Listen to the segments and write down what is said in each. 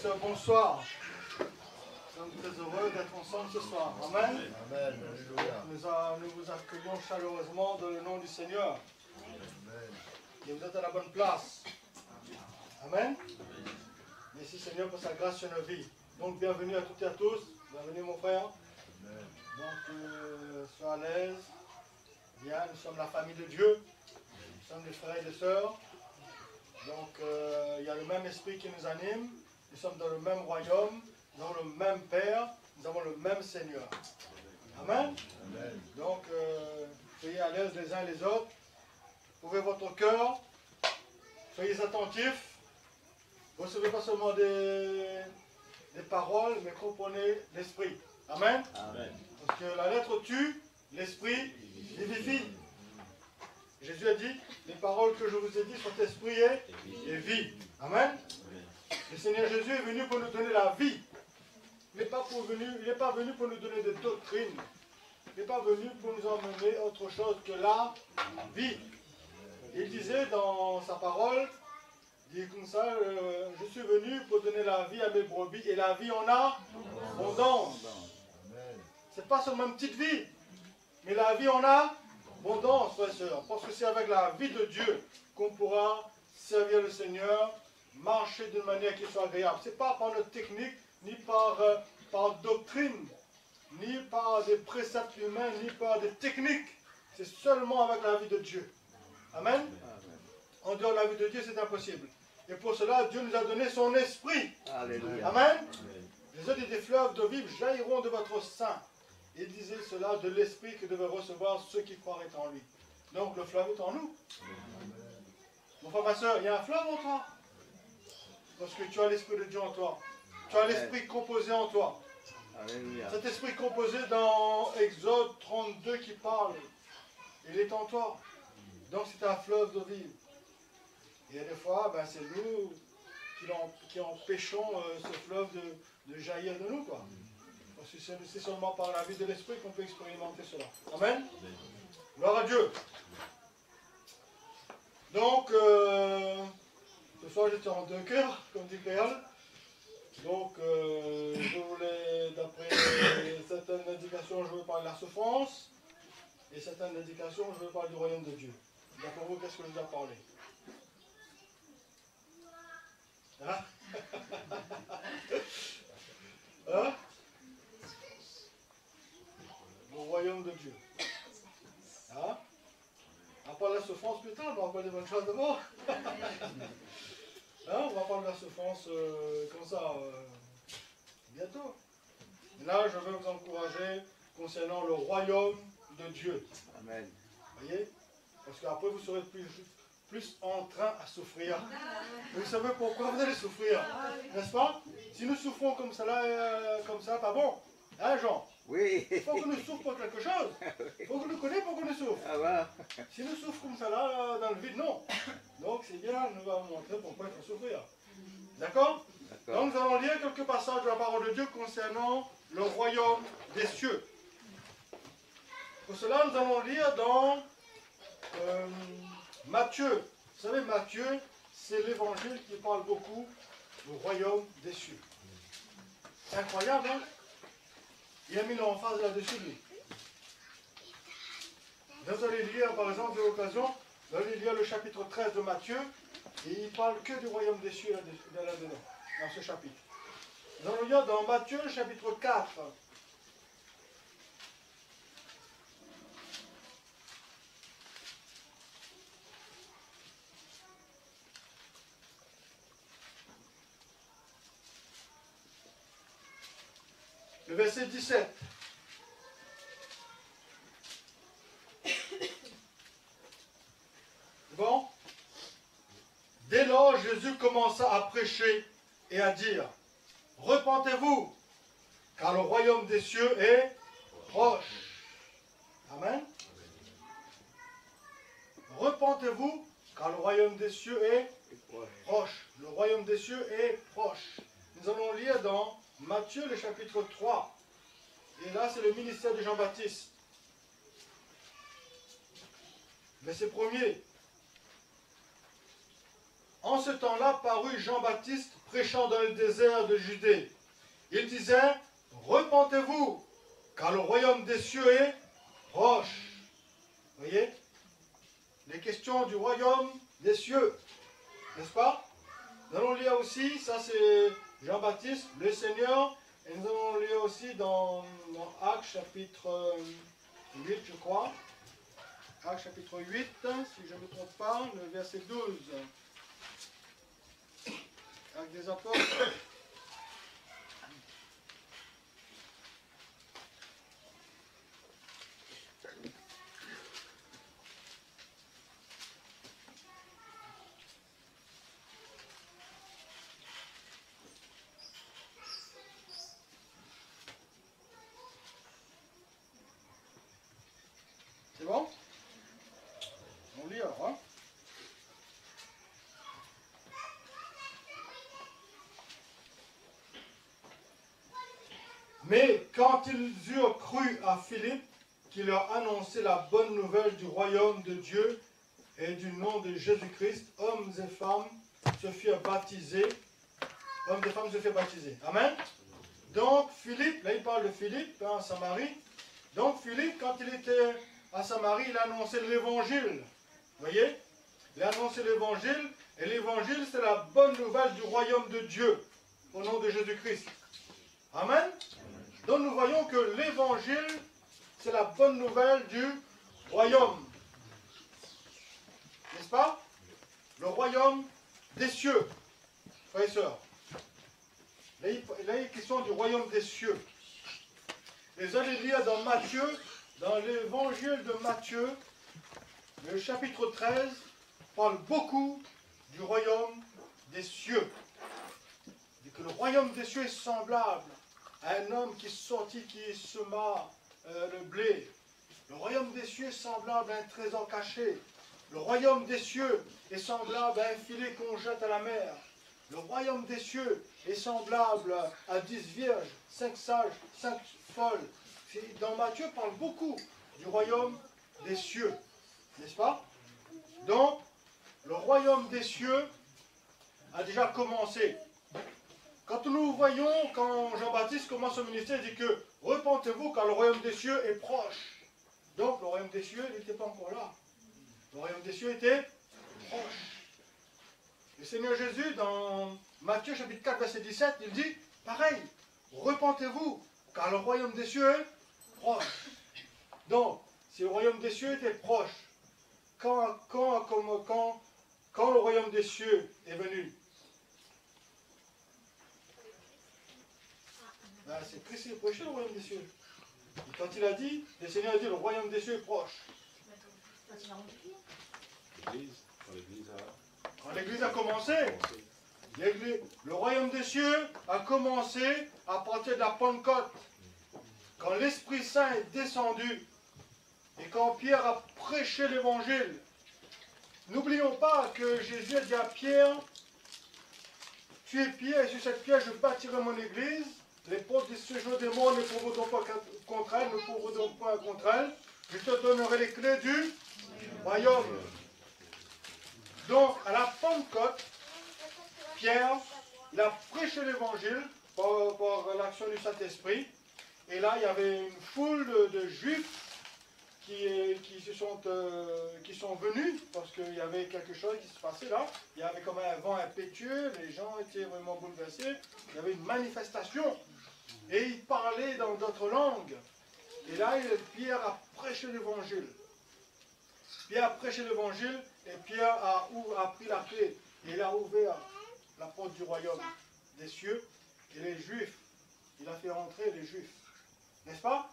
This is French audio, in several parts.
sœurs, bonsoir. Nous sommes très heureux d'être ensemble ce soir. Amen. Amen. Alléluia. Nous vous accueillons chaleureusement dans le nom du Seigneur. Amen. Et vous êtes à la bonne place. Amen. Merci Seigneur pour sa grâce sur nos vies. Donc bienvenue à toutes et à tous. Bienvenue mon frère. Amen. Donc sois à l'aise. Bien, nous sommes la famille de Dieu. Nous sommes des frères et des sœurs. Donc il y a le même esprit qui nous anime. Nous sommes dans le même royaume. Nous avons le même Père. Nous avons le même Seigneur. Amen. Amen. Donc soyez à l'aise les uns et les autres. Ouvrez votre cœur. Soyez attentifs. Recevez pas seulement des paroles, mais comprenez l'esprit. Amen. Amen. Parce que la lettre tue, l'esprit vivifie. Jésus a dit, les paroles que je vous ai dites sont esprit et vie. Amen. Le Seigneur Jésus est venu pour nous donner la vie. Il n'est pas venu pour nous donner des doctrines. Il n'est pas venu pour nous emmener autre chose que la vie. Il disait dans sa parole, il dit comme ça, je suis venu pour donner la vie à mes brebis et la vie en abondance. Ce n'est pas seulement une petite vie, mais la vie en abondance, frères et sœurs. Parce que c'est avec la vie de Dieu qu'on pourra servir le Seigneur, marcher d'une manière qui soit agréable. Ce n'est pas par notre technique, ni par doctrine, ni par des préceptes humains, ni par des techniques. C'est seulement avec la vie de Dieu. Amen. En dehors de la vie de Dieu, c'est impossible. Et pour cela, Dieu nous a donné son esprit. Alléluia. Amen. Les eaux des fleuves d'eau vive jailliront de votre sein. Il disait cela de l'esprit que devaient recevoir ceux qui croiraient en lui. Donc le fleuve est en nous. Mon frère, ma soeur, il y a un fleuve en toi. Parce que tu as l'esprit de Dieu en toi. Tu as l'esprit composé en toi. Alléluia. Cet esprit composé dans Exode 32 qui parle, il est en toi. Donc c'est un fleuve d'eau vive. Et des fois, ben, c'est nous qui empêchons ce fleuve de jaillir de nous, quoi. Parce que c'est seulement par la vie de l'esprit qu'on peut expérimenter cela. Amen. Gloire à Dieu. Donc, ce soir j'étais en deux cœurs, comme dit Péal. Donc, je voulais, d'après certaines indications, je veux parler de la souffrance. Et certaines indications, je veux parler du royaume de Dieu. D'après vous, qu'est-ce que je dois parler? Hein? Hein? Le royaume de Dieu. Hein? On va parler de la souffrance plus tard, on va parler des bonnes choses d'abord. Hein? On va parler de la souffrance comme ça, bientôt. Et là, je veux vous encourager concernant le royaume de Dieu. Amen. Voyez? Parce qu'après, vous serez plus en train à souffrir. Et vous savez pourquoi vous allez souffrir, n'est-ce pas? Si nous souffrons comme ça, pas bon. Hein, Jean? Oui. Il faut que nous souffrions pour quelque chose. Il faut que nous connaissions pourquoi nous souffrons. Ah bah. Si nous souffrons comme ça, là, dans le vide, non. Donc, c'est bien, nous allons montrer pourquoi il faut souffrir. D'accord? Donc, nous allons lire quelques passages de la parole de Dieu concernant le royaume des cieux. Pour cela, nous allons lire dans Matthieu. Vous savez, Matthieu, c'est l'évangile qui parle beaucoup du royaume des cieux. C'est incroyable, hein? Il a mis l'emphase là-dessus, lui. Vous allez lire, par exemple, de l'occasion, vous allez lire le chapitre 13 de Matthieu, et il ne parle que du royaume des cieux là-dedans, dans ce chapitre. Nous allons lire dans Matthieu, le chapitre 4. Le verset 17. Bon. Dès lors, Jésus commença à prêcher et à dire, repentez-vous, car le royaume des cieux est proche. Amen. Repentez-vous, car le royaume des cieux est proche. Le royaume des cieux est proche. Nous allons lire dans Matthieu, le chapitre 3. Et là, c'est le ministère de Jean-Baptiste. Verset 1er. En ce temps-là parut Jean-Baptiste prêchant dans le désert de Judée. Il disait, repentez-vous, car le royaume des cieux est proche. Vous voyez? Les questions du royaume des cieux, n'est-ce pas? Nous allons lire aussi, ça c'est Jean-Baptiste, le Seigneur, et nous allons lire aussi dans Actes chapitre 8, je crois. Actes chapitre 8, si je ne me trompe pas, le verset 12. Actes des apôtres. C'est bon? On lit alors, hein? Mais quand ils eurent cru à Philippe, qui leur annonçait la bonne nouvelle du royaume de Dieu et du nom de Jésus-Christ, hommes et femmes se firent baptiser. Hommes et femmes se firent baptiser. Amen. Donc Philippe, là il parle de Philippe, hein, en Samarie. Donc Philippe, quand il était à Samarie, il a annoncé l'évangile. Vous voyez? Il a annoncé l'évangile, et l'évangile c'est la bonne nouvelle du royaume de Dieu, au nom de Jésus-Christ. Amen. Donc nous voyons que l'évangile, c'est la bonne nouvelle du royaume. N'est-ce pas? Le royaume des cieux, frères et sœurs. Là, il est question du royaume des cieux. Et vous allez lire dans Matthieu, dans l'évangile de Matthieu, le chapitre 13, parle beaucoup du royaume des cieux. Et que le royaume des cieux est semblable à un homme qui sortit, qui sema le blé. Le royaume des cieux est semblable à un trésor caché. Le royaume des cieux est semblable à un filet qu'on jette à la mer. Le royaume des cieux est semblable à 10 vierges, 5 sages, 5 folles. Dans Matthieu, parle beaucoup du royaume des cieux. N'est-ce pas? Donc, le royaume des cieux a déjà commencé. Quand nous voyons, quand Jean-Baptiste commence son ministère, il dit que repentez-vous car le royaume des cieux est proche. Donc le royaume des cieux n'était pas encore là. Le royaume des cieux était proche. Le Seigneur Jésus, dans Matthieu chapitre 4, verset 17, il dit, pareil, repentez-vous car le royaume des cieux est proche. Donc, si le royaume des cieux était proche, quand le royaume des cieux est venu, ben, c'est Christ qui prêchait le royaume des cieux. Et quand il a dit, le Seigneur a dit, le royaume des cieux est proche. Quand l'Église a commencé, le royaume des cieux a commencé à partir de la Pentecôte. Quand l'Esprit Saint est descendu et quand Pierre a prêché l'Évangile. N'oublions pas que Jésus a dit à Pierre, tu es Pierre et sur cette pierre je bâtirai mon Église. Les portes du séjour des morts ne pourront pas contre elle, ne pourront pas contre elle. Je te donnerai les clés du royaume. Donc, à la Pentecôte, Pierre, il a prêché l'évangile par l'action du Saint-Esprit. Et là, il y avait une foule de Juifs qui sont venus, parce qu'il y avait quelque chose qui se passait là. Il y avait comme un vent impétueux, les gens étaient vraiment bouleversés. Il y avait une manifestation. Et ils parlaient dans d'autres langues. Et là, Pierre a prêché l'évangile. Pierre a prêché l'évangile et Pierre a pris la clé. Et il a ouvert la porte du royaume des cieux. Et les Juifs, il a fait rentrer les Juifs. N'est-ce pas?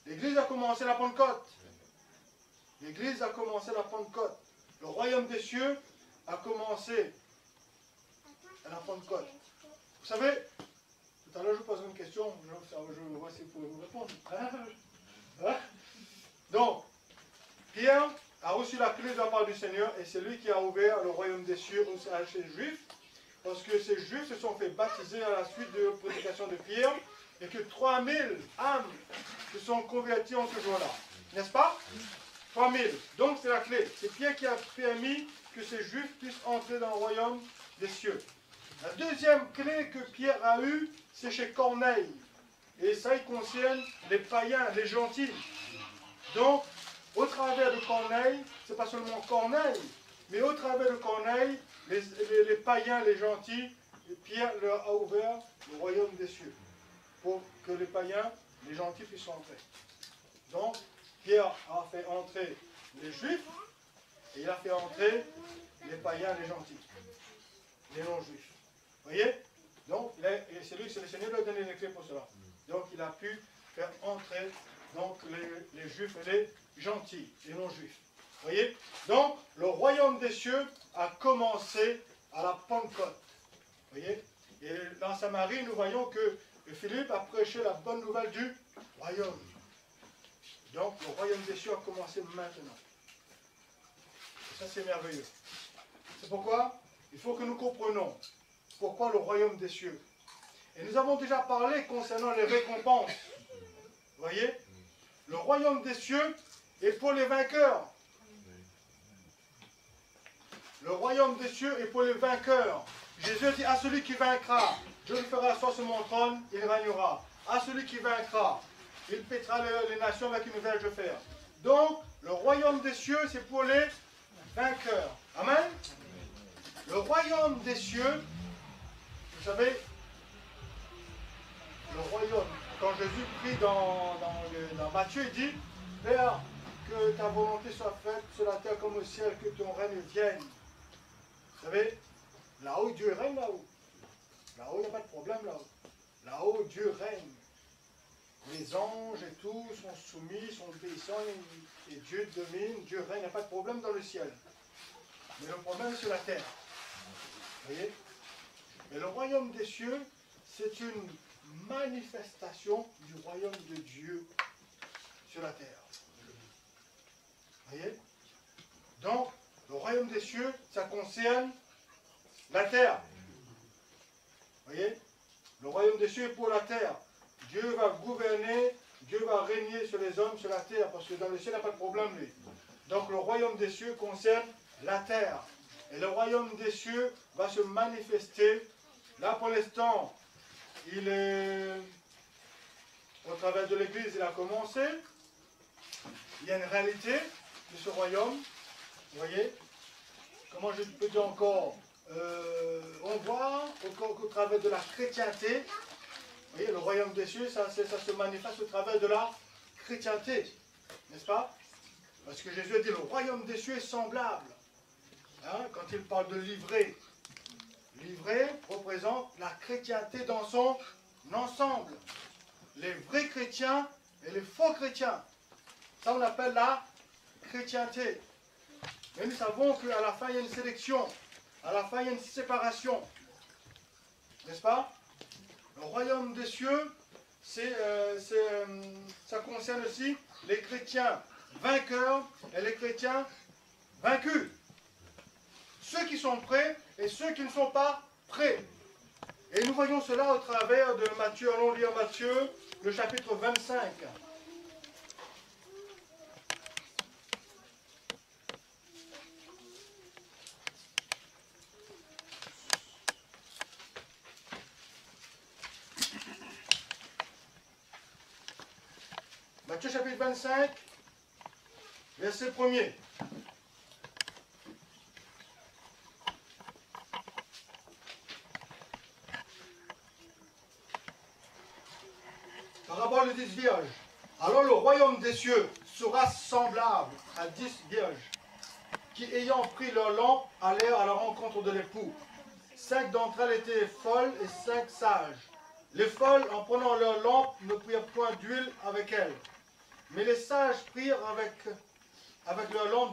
L'Église a commencé la Pentecôte. L'Église a commencé la Pentecôte. Le royaume des cieux a commencé à la Pentecôte. Vous savez, tout à l'heure je vous pose une question, je vois si vous pouvez vous répondre. Hein? Donc, Pierre a reçu la clé de la part du Seigneur et c'est lui qui a ouvert le royaume des cieux à ces Juifs, parce que ces Juifs se sont fait baptiser à la suite de la prédication de Pierre et que 3000 âmes se sont converties en ce jour-là. N'est-ce pas? 3000. Donc c'est la clé. C'est Pierre qui a permis que ces Juifs puissent entrer dans le royaume des cieux. La deuxième clé que Pierre a eue, c'est chez Corneille. Et ça, il concerne les païens, les gentils. Donc, au travers de Corneille, c'est pas seulement Corneille, mais au travers de Corneille, les païens, les gentils, Pierre leur a ouvert le royaume des cieux pour que les païens, les gentils puissent entrer. Donc, Pierre a fait entrer les juifs et il a fait entrer les païens, les gentils, les non-juifs. Vous voyez? Donc, c'est le Seigneur qui a donné les clés pour cela. Donc, il a pu faire entrer donc, les juifs et les gentils, les non-juifs. Vous voyez? Donc, le royaume des cieux a commencé à la Pentecôte. Vous voyez? Et dans Samarie, nous voyons que Philippe a prêché la bonne nouvelle du royaume. Donc, le royaume des cieux a commencé maintenant. Et ça, c'est merveilleux. C'est pourquoi il faut que nous comprenions pourquoi le royaume des cieux. Et nous avons déjà parlé concernant les récompenses. Vous voyez? Le royaume des cieux est pour les vainqueurs. Le royaume des cieux est pour les vainqueurs. Jésus dit à celui qui vaincra, je le ferai asseoir sur mon trône, il régnera. À celui qui vaincra, il pètera les nations avec une verge de fer. Donc, le royaume des cieux, c'est pour les vainqueurs. Amen. Le royaume des cieux, vous savez, le royaume, quand Jésus prie dans Matthieu, il dit, Père, que ta volonté soit faite sur la terre comme au ciel, que ton règne vienne. Vous savez, là-haut, Dieu règne là-haut. Là-haut, il n'y a pas de problème là-haut. Là-haut, Dieu règne. Les anges et tout sont soumis, sont obéissants, et Dieu domine, Dieu règne, il n'y a pas de problème dans le ciel. Mais le problème, c'est sur la terre. Vous voyez? Mais le royaume des cieux, c'est une manifestation du royaume de Dieu sur la terre. Vous voyez? Donc, le royaume des cieux, ça concerne la terre. Vous voyez? Le royaume des cieux est pour la terre. Dieu va gouverner, Dieu va régner sur les hommes, sur la terre, parce que dans le ciel, il n'y a pas de problème, lui. Donc, le royaume des cieux concerne la terre. Et le royaume des cieux va se manifester. Là, pour l'instant, il est, au travers de l'Église, il a commencé. Il y a une réalité de ce royaume. Vous voyez? Comment je peux dire encore? On voit qu'au travers de la chrétienté, vous voyez, le royaume des cieux, ça se manifeste au travers de la chrétienté. N'est-ce pas? Parce que Jésus a dit, le royaume des cieux est semblable. Hein, quand il parle de livrer. Livrer représente la chrétienté dans son ensemble. Les vrais chrétiens et les faux chrétiens. Ça, on appelle la chrétienté. Mais nous savons qu'à la fin, il y a une sélection. À la fin, il y a une séparation. N'est-ce pas? Le royaume des cieux, ça concerne aussi les chrétiens vainqueurs et les chrétiens vaincus. Ceux qui sont prêts et ceux qui ne sont pas prêts. Et nous voyons cela au travers de Matthieu. Allons lire Matthieu, le chapitre 25. Matthieu chapitre 25, verset 1er. Parabole de 10 vierges. Alors le royaume des cieux sera semblable à 10 vierges qui, ayant pris leur lampe, allèrent à la rencontre de l'époux. 5 d'entre elles étaient folles et 5 sages. Les folles, en prenant leur lampe, ne prirent point d'huile avec elles. Mais les sages prirent avec leur lampe